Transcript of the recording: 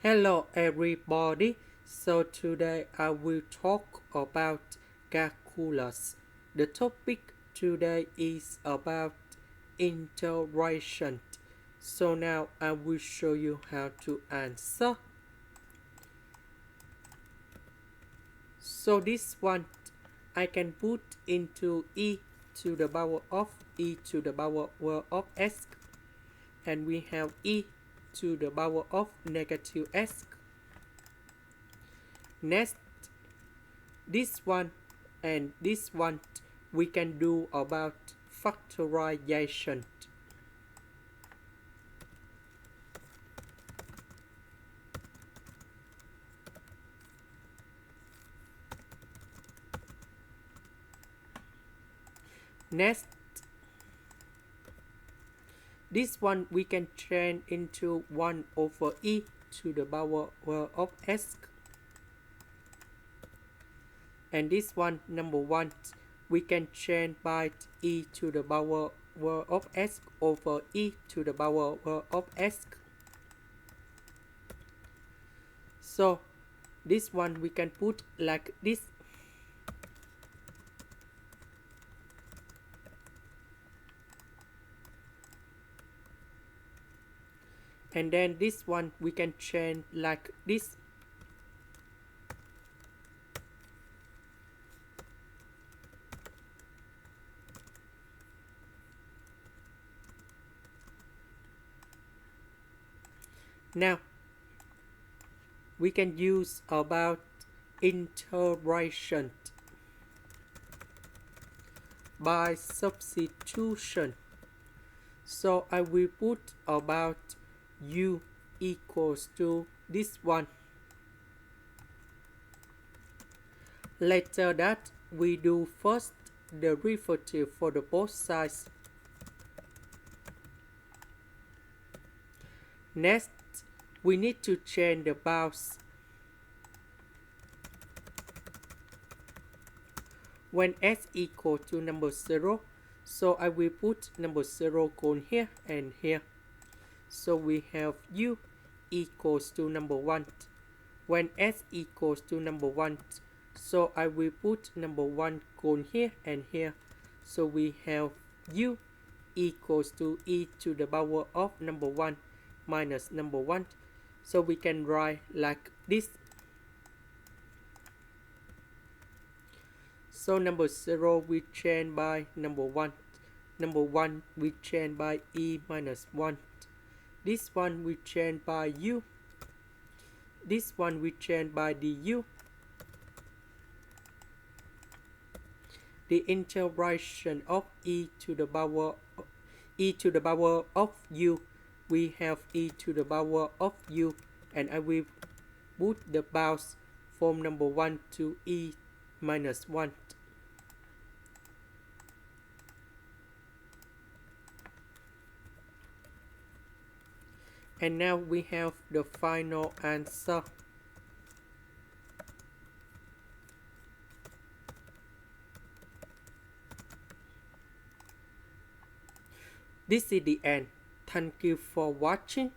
Hello everybody. So today I will talk about calculus. The topic today is about integration. So now I will show you how to answer. So this one I can put into e to the power of e to the power of s, and we have e to the power of negative s. Next, this one and this one we can do about factorization. Next, this one we can change into 1 over e to the power of s. And this one, number 1, we can change by e to the power of s over e to the power of s. So this one we can put like this. And then this one we can change like this. Now we can use about integration by substitution. So I will put about u equals to this one. Later that we do first the derivative for the both sides. Next, we need to change the bounds. When s equal to number 0, so I will put number 0 going here and here. So we have u equals to number 1. When s equals to number 1, so I will put number 1 going here and here. So we have u equals to e to the power of number 1 minus number 1. So we can write like this. So number 0 we change by number 1. Number 1 we change by e minus 1. This one we change by u. This one we change by du. The integration of e to the power of u, we have e to the power of u, and I will put the bounds from number 1 to e minus 1. And now we have the final answer. This is the end. Thank you for watching.